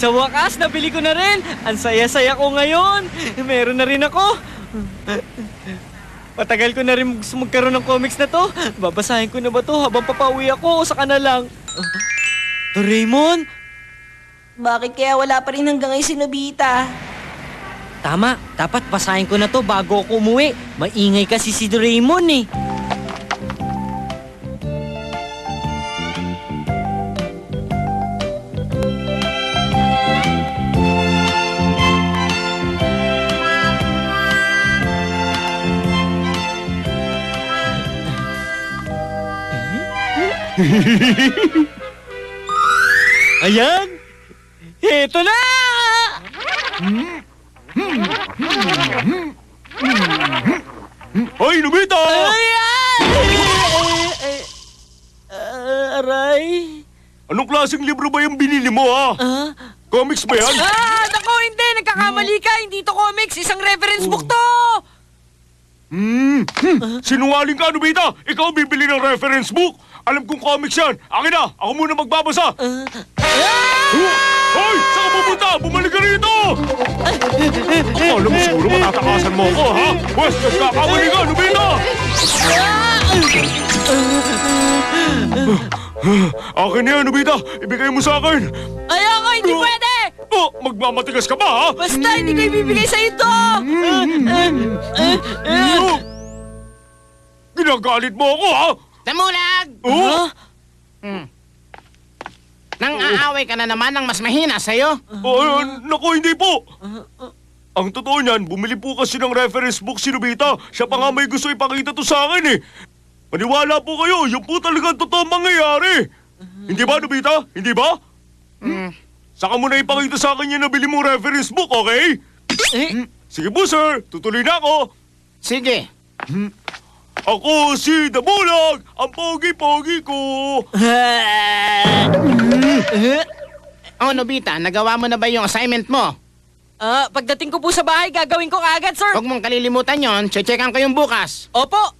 Sa wakas, nabili ko na rin. Ang saya-saya ko ngayon. Meron na rin ako. Matagal ko na rin gusto magkaroon ng comics na to. Babasahin ko na ba to habang papauwi ako o saka na lang? Doraemon? Bakit kaya wala pa rin hanggang ngayon si Nobita? Tama, dapat basahin ko na to bago ako umuwi. Maingay kasi si Doraemon eh. Ayan! Ito na! Hoy, Nobita! Ayan! Aray? Anong klaseng libro ba yung binili mo, ha? Comics ba yan? Naku, hindi! Nagkakamali ka! Hindi to comics! Isang reference book to! Sinungaling ka, Nobita! Ikaw bibili ng reference book! Alam kong comics yan! Akin na! Ako muna magbabasa! Hoy! Saan ka pupunta? Bumalik ka rito! Akala mo siguro matatakasan mo ako, ha? Pwes, nagkakamali ka, Nobita! Akin na yan, Nobita! Ibigay mo sa akin! Ayoko! Hindi pwede! Oh, magmamatigas ka ba, ha? Basta hindi ko ibibigay sa ito! Ginagalit mo ako, ha? Damulag! Oh? Nang aaway ka na naman ng mas mahina sa'yo. Naku, hindi po. Ang totoo niyan, bumili po kasi ng reference book si Nobita. Siya pa nga may gusto ipakita to sa akin eh. Maniwala po kayo, yun po talaga ang totoo mangyayari. Hindi ba, Nobita? Hindi ba? Saka mo na ipakita sa akin yung nabili mong reference book, okay? Sige po, sir. Tutuloy na ako. Sige. Ako si Damulag, ang pogi-pogi ko. Oh, Nobita, nagawa mo na ba yung assignment mo? Pagdating ko po sa bahay, gagawin ko agad, sir. Huwag mong kalilimutan yon. Checkan ko yung bukas. Opo.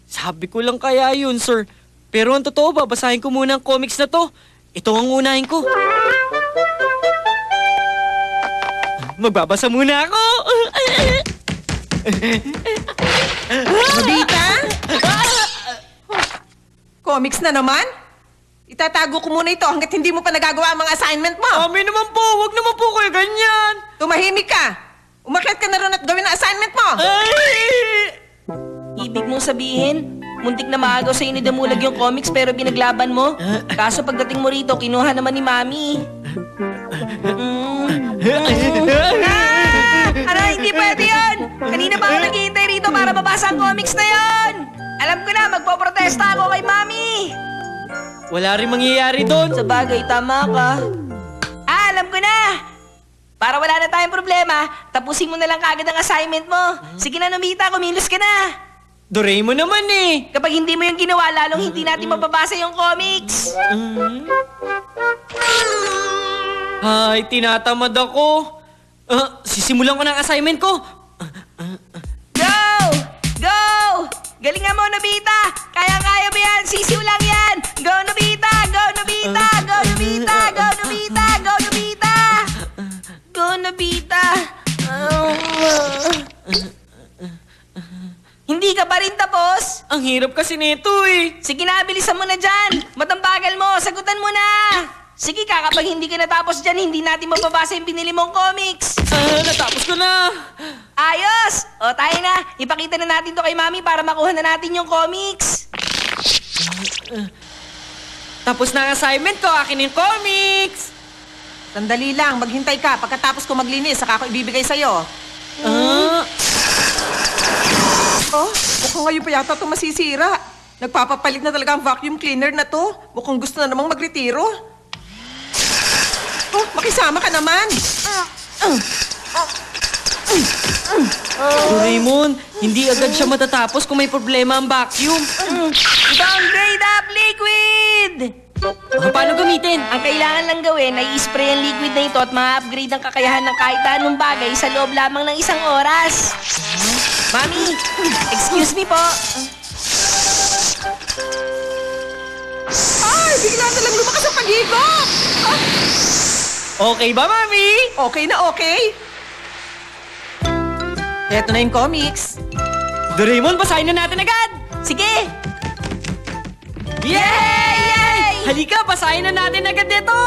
Sabi ko lang kaya yun, sir. Pero ang totoo, babasahin ko muna ang comics na to. Ito ang unahin ko. Magbabasa muna ako. Nobita? Comics na naman? Itatago ko muna ito hanggat hindi mo pa nagagawa ang mga assignment mo. Mami naman po, wag naman po kayo ganyan. Tumahimik ka. Umakyat ka na ron at gawin ang assignment mo. Ibig mong sabihin, muntik na maagaw sa'yo ni Damulag yung comics pero binaglaban mo? Kaso pagdating mo rito, kinuha naman ni Mami. Hindi pwede yun! Kanina pa ako naghihintay rito para mabasa ang comics na yun! Alam ko na, magpoprotesta ako kay Mami! Wala rin mangyayari doon. Sa bagay, tama ka. Alam ko na! Para wala na tayong problema, tapusin mo na lang kagad ang assignment mo. Sige na, Nobita, kumilos ka na. Doraemon naman eh. Kapag hindi mo yung ginawa, lalong hindi natin mababasa yung comics. Ay, tinatamad ako. Sisimulan ko ng assignment ko. Go! Go! Galingan mo, Nobita! Kaya-kaya mo yan! Sisiw lang yan! Go, Nobita! Go, Nobita! Go, Nobita! Go, Nobita! Go, Nobita! Go, Nobita! Hindi ka pa rin tapos? Ang hirap kasi nito eh. Sige na, bilisan mo na dyan! Matambagal mo! Sagutan mo na! Sige ka, kapag hindi ka natapos dyan, hindi natin mababasa yung binili mong comics! Natapos ko na. Ayos! O, tayo na! Ipakita na natin to kay Mami para makuha na natin yung comics! Tapos na ang assignment ko, akin yung comics. Sandali lang, maghintay ka. Pagkatapos ko maglinis, saka ako ibibigay sa'yo. Oh, mukhang ngayon pa yata ito masisira. Nagpapapalit na talaga ang vacuum cleaner na to. Mukhang gusto na namang magretiro. Oh, makisama ka naman. Doraemon, hindi agad siya matatapos kung may problema ang vacuum. Downgrade up liquid! Paano gamitin? Ang kailangan lang gawin ay i-spray ang liquid na ito at ma-upgrade ang kakayahan ng kahit anong bagay sa loob lamang ng 1 oras. Mami, excuse me po. Ay, bigla na lang lumakas ang pag-igop! Ah, Okay ba, Mami? okay na okay. Eto na yung comics. Doraemon, basahin na natin agad! Sige! Yay! Halika, basahin na natin agad ito!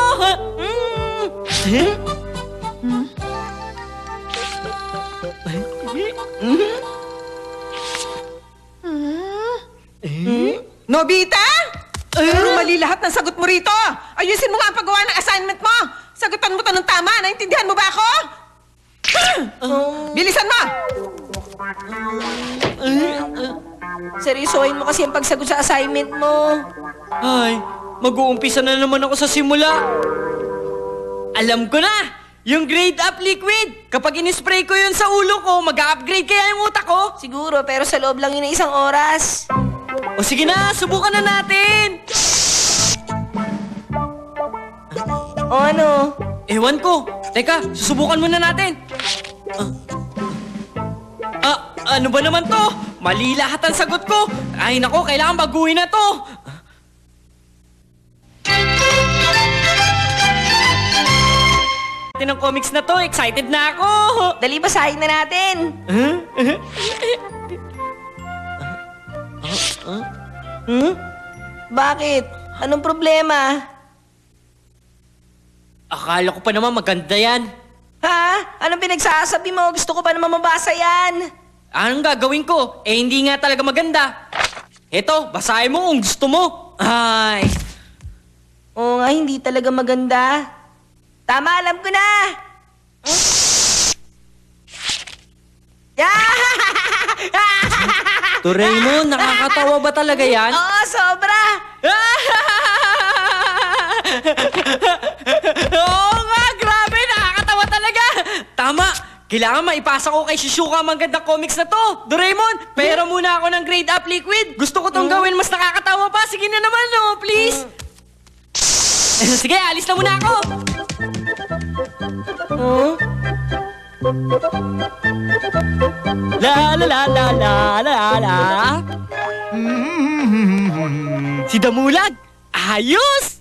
Nobita? Pero mali lahat ng sagot mo rito. Ayusin mo nga ang paggawa ng assignment mo. Sagutan mo to ng tama. Naintindihan mo ba ako? Bilisan mo! Seryosohin mo kasi ang pagsagot sa assignment mo. Ay, mag-uumpisa na naman ako sa simula. Alam ko na! Yung grade up liquid! Kapag inispray ko yun sa ulo ko, mag-upgrade kaya yung utak ko? Siguro, pero sa loob lang yun ng 1 oras. O sige na, subukan na natin! O ano? Ewan ko. Teka, susubukan muna natin. Ano ba naman to? Mali lahat ang sagot ko. Ay nako, kailangan baguhin na to. Ng comics na to, excited na ako. Dali, basahin na natin. Bakit? Anong problema? Akala ko pa naman maganda yan. Ha? Anong pinagsasabi mo? Gusto ko pa naman mabasa yan. Anong gagawin ko? Eh, hindi nga talaga maganda. Eto, basahin mo kung gusto mo. Ay. Oo nga, hindi talaga maganda. Tama, alam ko na. Doraemon, nakakatawa ba talaga yan? Oo, sobra. Oo nga, grabe, nakakatawa talaga. Tama, kailangan maipasa ko kay Shizuka ang magandang comics na to. Doraemon, pero muna ako ng grade up liquid. Gusto ko tong gawin mas nakakatawa pa. Sige na naman, no, please. Sige, alis na muna ako. La la la la la la la. Si Damulag, ayos!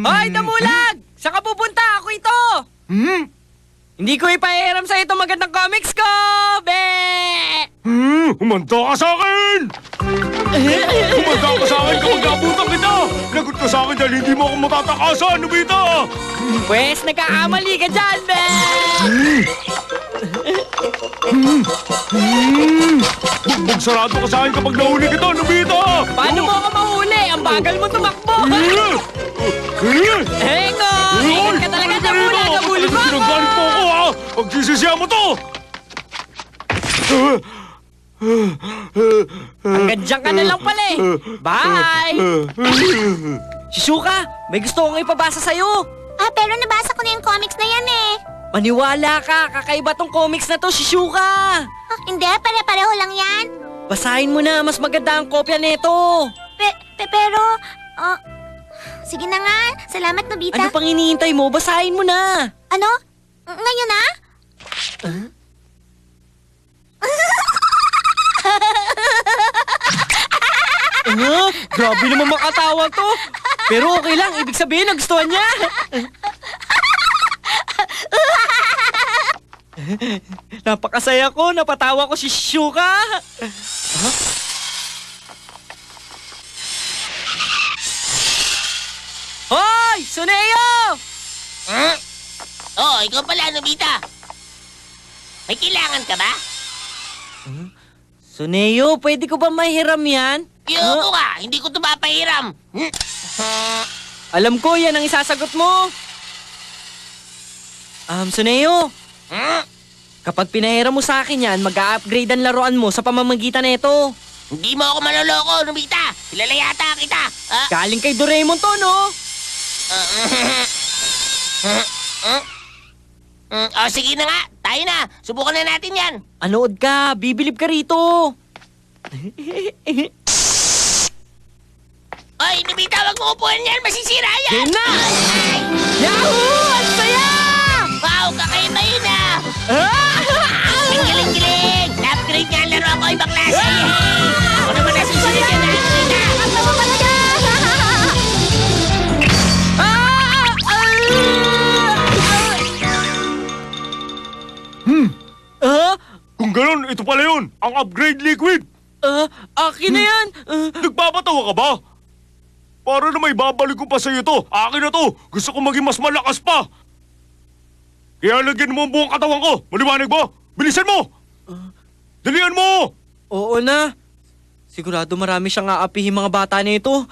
Hoy, Damulag! Saan ka pupunta? Ako ito! Hindi ko ipahiram sa ito magandang comics ko! Be! Humanda ka sa akin! Humanda ka sa akin kapag naabutan kita! Lagot ka sa akin dahil hindi mo ako matatakasan, Nobita! Pwes, nagkakamali ka dyan, be! Bugbog sarado ka sa akin kapag nahuli kita, Nobita! Paano mo ako mahuli? Ang bagal mo tumakbo! Eko! Ingat ka talaga, Damulag! Nabulin mo ako! Pinagalit mo ako, ha? Pagsisisiya mo to! Hanggang dyan ka na lang pala eh! Bye! Shizuka, may gusto kong ipabasa sa'yo! Pero nabasa ko na yung comics na yan eh. Maniwala ka! Kakaiba tong comics na to, Shizuka! Hindi, pare-pareho lang yan. Basahin mo na, mas maganda ang kopya nito! Pero, sige na nga. Salamat, Nobita. Ano pang hinihintay mo? Basahin mo na! Ano? Ngayon na? Grabe naman makatawa to! Pero okay lang, ibig sabihin nagustuhan niya! Napakasaya ko, napatawa ko si Shizuka! Hoy! Suneo! Oh, ikaw pala, Nobita. May kailangan ka ba? Suneo, pwede ko ba mahiram yan? Iyoko ka, hindi ko ito mapahiram. Alam ko, yan ang isasagot mo. Suneo, kapag pinahiram mo sa akin yan, mag-a-upgrade ang laruan mo sa pamamagitan nito. Hindi mo ako maloloko, Nobita. Kilala yata kita. Galing kay Doraemon to, no? Sige na nga, tayo na. Subukan na natin yan. Anood ka, bibilib ka rito. Oy, Nobita, wag mo upuan yan. Masisira yan. Game na! Yahoo! Ang saya! Wow, kakaiba yun ah. Ang galing-galing. Na-upgrade nga ang laro ako, ibang klase. Ako naman nasisira. yan! Ang upgrade liquid! Akin na yan! Nagpapatawa ka ba? Para na may babalik ko pa sa'yo to. Akin na to. Gusto ko maging mas malakas pa. Kaya lagyan mo ang buong katawan ko. Maliwanag ba? Bilisan mo! Dalian mo! Oo na. Sigurado marami siyang aapihin mga bata na ito.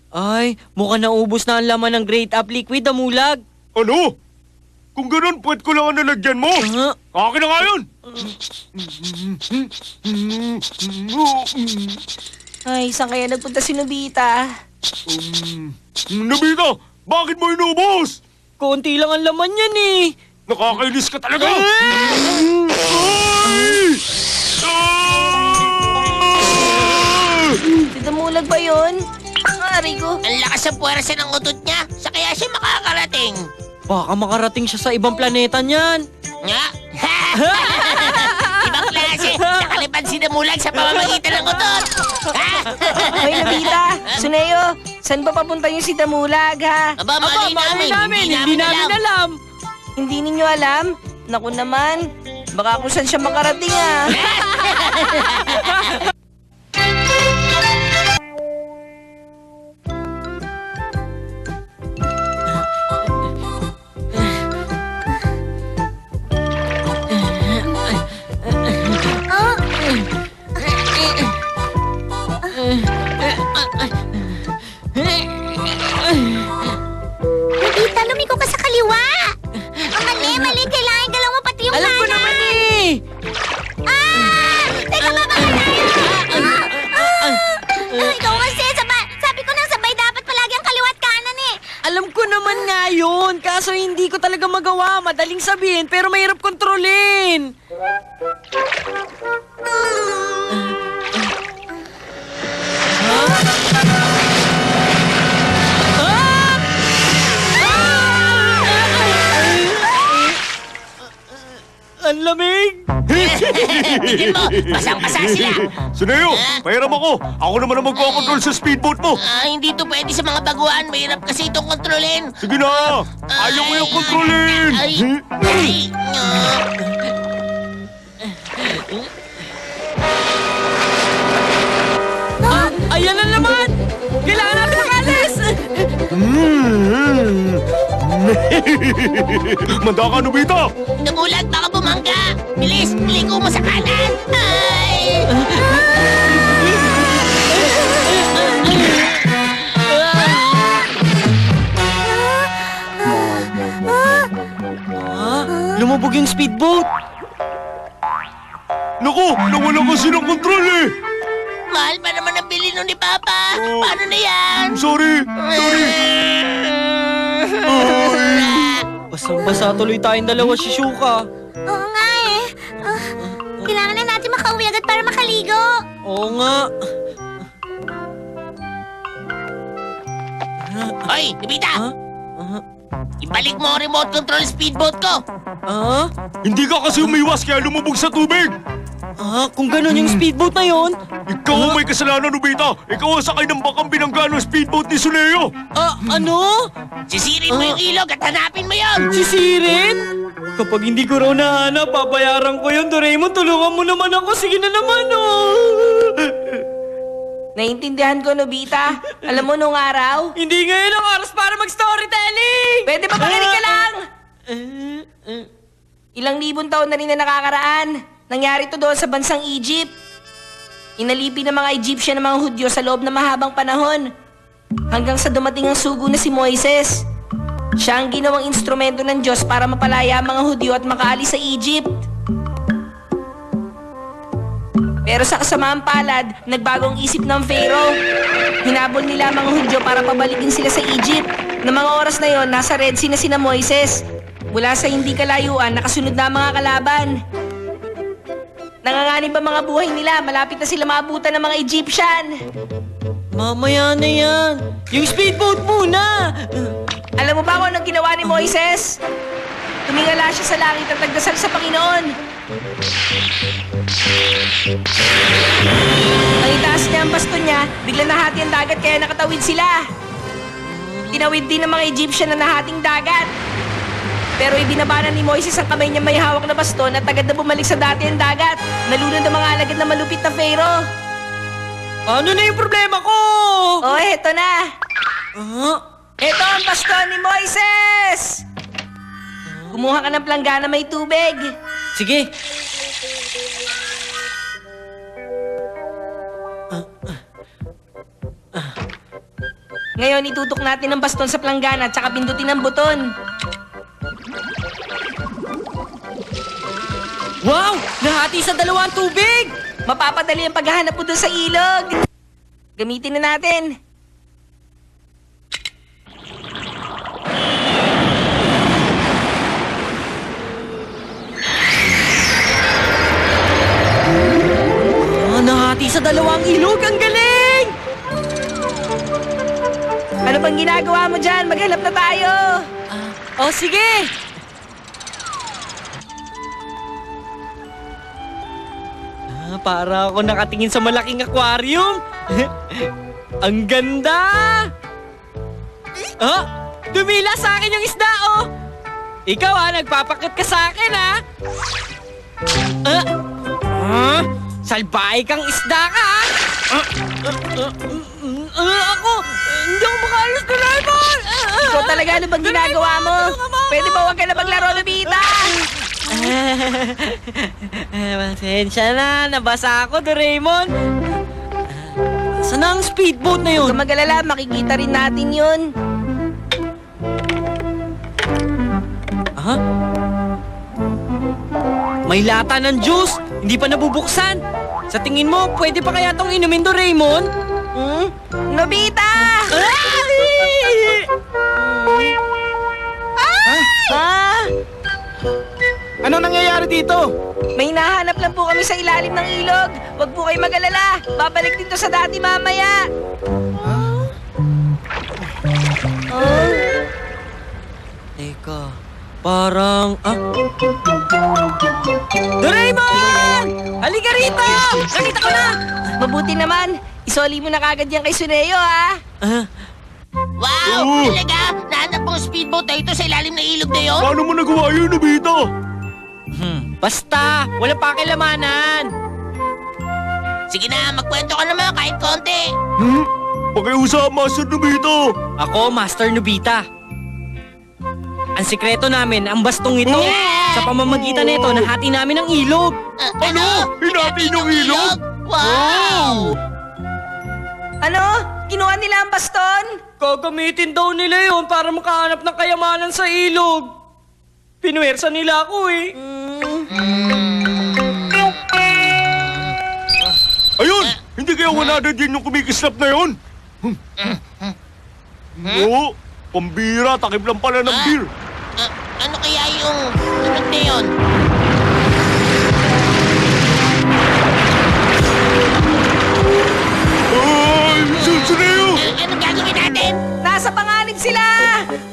Ay, mukhang naubos na ang laman ng Great Up Liquid, Damulag. Ano? Kung ganun, puwet ko lang ang nalagyan mo. Akin na nga yun! Ay, saan kaya nagpunta si Nobita? Nobita, bakit mo inubos? Konti lang ang laman yan eh. Nakakainis ka talaga! Ay! Si Damulag ba yun? Ari ko. Ang lakas sa puwersa ng utot niya. Sa kaya siya makakarating. Baka makarating siya sa ibang planeta niyan. Nga? Ibang klase. Nakalipad si Damulag sa pamamagitan ng utot. Hoy, Nobita, Suneo, saan ba papunta yung si Damulag, ha? Aba, mali namin. Hindi namin alam. Hindi ninyo alam? Naku naman, baka kung saan siya makarating, ha? Nobita, lumiko ka sa kaliwa! Mali. Kailangan galaw mo pati yung Alam ko kanan. naman eh. Teka, baba ka tayo! Ikaw kasi, sabi ko nang sabay dapat palagi ang kaliwa at kanan eh. Alam ko naman nga yun. Kaso hindi ko talaga magawa. Madaling sabihin pero mahirap kontrolin. Ang lamig! Tignan mo, basang-basa sila. Suneo, pahiram ako. Ako naman ang magkocontrol sa speedboat mo. Hindi to pwede sa mga baguhan. Mahirap kasi itong kontrolin. Sige na! Ayaw ko yung kontrolin! Ay. Ayan na naman! Kailangan natin makalis! Manda ka, Nobita! Damulag, baka bumangga. Bilis, liko mo sa kanan. Ay! Lumubog yung speedboat! Naku, nawala kasi ng kontrol eh! Mahal pa naman ang bili nun ni Papa. Paano na yan? Sorry! Basang-basa tuloy tayong dalawa, Shizuka. Oo nga eh. Kailangan na natin makauwi agad para makaligo. Oo nga. Hoy, Nobita! Ibalik mo ang remote control speedboat ko. Hindi ka kasi umiwas kaya lumubog sa tubig! Kung ganun yung speedboat na yon? Ikaw ang may kasalanan, Nobita! Ikaw ang sakay ng bakang binangga ng speedboat ni Suneo! Ano? Sisirin mo yung ilog at hanapin mo yun. Sisirin? Kapag hindi ko raw nahanap, papayaran ko yun. Doraemon, tulungan mo naman ako. Sige na naman, oh. Naiintindihan ko, Nobita. Alam mo, nung araw, Hindi ngayon ang oras para mag-storytelling! pwede ba makinig ka lang? Ilang libong taon na rin na nakakaraan. Nangyari to doon sa bansang Egypt. Inalipin ng mga Egyptian ng mga Hudyo sa loob ng mahabang panahon. Hanggang sa dumating ang sugo na si Moises. Siya ang ginawang instrumento ng Diyos para mapalaya ang mga Hudyo at makaalis sa Egypt. Pero sa kasamaang palad, nagbagong isip ng Pharaoh. Hinabol nila ang mga Hudyo para pabalikin sila sa Egypt. Ng mga oras na yon, nasa Red Sea na sina Moises. Mula sa hindi kalayuan, nakasunod na ang mga kalaban. Nanganganib ang mga buhay nila, malapit na sila maabutan ng mga Egyptian. Mamaya na yan. Yung speedboat muna. Alam mo ba kung anong ginawa ni Moises? Tumingala siya sa langit at nagdasal sa Panginoon. Nang itaas niya ang baston niya, bigla nahati ang dagat kaya nakatawid sila. tinawid din ng mga Egyptian na nahating dagat. Pero ibinabanan ni Moises ang kamay niya may hawak na baston at agad na bumalik sa dati ang dagat. Nalunod ang mga alagad na malupit na Pharaoh. Ano na yung problema ko? Oh, eto na. Ah, Eto ang baston ni Moises! Kumuha ka ng planggana may tubig. sige. Ngayon, itutok natin ang baston sa planggana at saka pindutin ang buton. Wow! Nahati sa dalawang tubig! Mapapadali ang paghahanap mo doon sa ilog. Gamitin na natin. Nahati sa dalawang ilog. Ang galing! Ano bang ginagawa mo dyan? Maghanap na tayo. Oh, sige! Para ako nakatingin sa malaking aquarium. Ang ganda! Oh, dumila sa akin yung isda, oh! Ikaw, nagpapakit ka sa akin, salbahe kang isda ka, ako, hindi ako makalas na Raymond! Ikaw talaga, ano bang ginagawa mo? Pwede ba huwag ka na maglaro, Nobita? Pasensya na, nabasa ako, Doraemon. Saan ang speedboat na yun? Huwag ka mag-alala, makikita rin natin yun. Ha? May lata ng juice, hindi pa nabubuksan. Sa tingin mo, pwede pa kaya tong inumin, Doraemon? Nobita! Ano nangyayari dito? May nahanap lang po kami sa ilalim ng ilog. Huwag po kayo mag-alala. Babalik dito sa dati mamaya. Teka, parang... Doraemon! Halika rito! Nakita ko na! Mabuti naman. Isoli mo na kagad yan kay Suneo, ha? Wow! Talaga? Nahanap mo ang speedboat na ito sa ilalim ng ilog na yun? Paano mo nagawa yun, Nobita? Basta, wala pakilamanan. Sige na, magkwento ka naman kahit konti. Pakiusap, Master Nobita. Ako, Master Nobita. Ang sikreto namin, ang bastong ito. Sa pamamagitan nito, nahati namin ang ilog. Ano? Hinati ng ilog? Wow! Ano? Kinuha nila ang baston? Gagamitin daw nila yon para makahanap ng kayamanan sa ilog. Pinuwersa nila ako eh. Ayun! Hindi kaya 100 din yung kumikislap na yun? Oo, pambira, takip lang pala ng beer. Ano kaya yung tunog na yun? Ay, Suneo! Anong gagawin natin? Nasa panganib sila!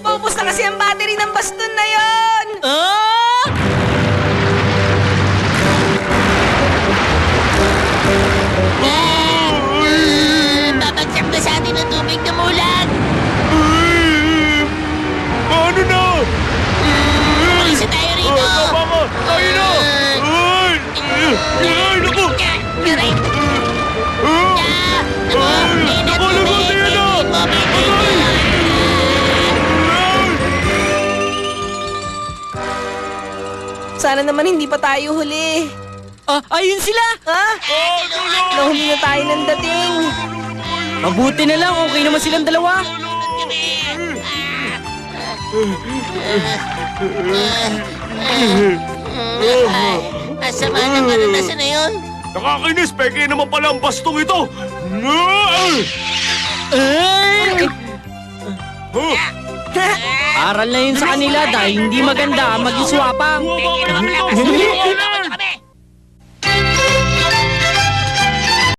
Paubos na kasi ang battery ng baston na yon! Ah! Babagsak na sa atin ang tubig na mulan. Ano na? Malisa tayo rito. Tama ka! Tayo na! Ay! Ay, naku! Aray! Naku! Ayun na Naku, tubig! ayun na! Ayun mo, Ay! Sana naman hindi pa tayo huli. Ayun sila! Ha? Nahuli na tayo ng dating. Mabuti na lang, okay naman silang dalawa. Asama ng karanasan na yun. Nakakainis, peke naman pala ang bastong ito! Ay! Aral na yun sa kanila dahil hindi maganda maging swapang. Buwa ka!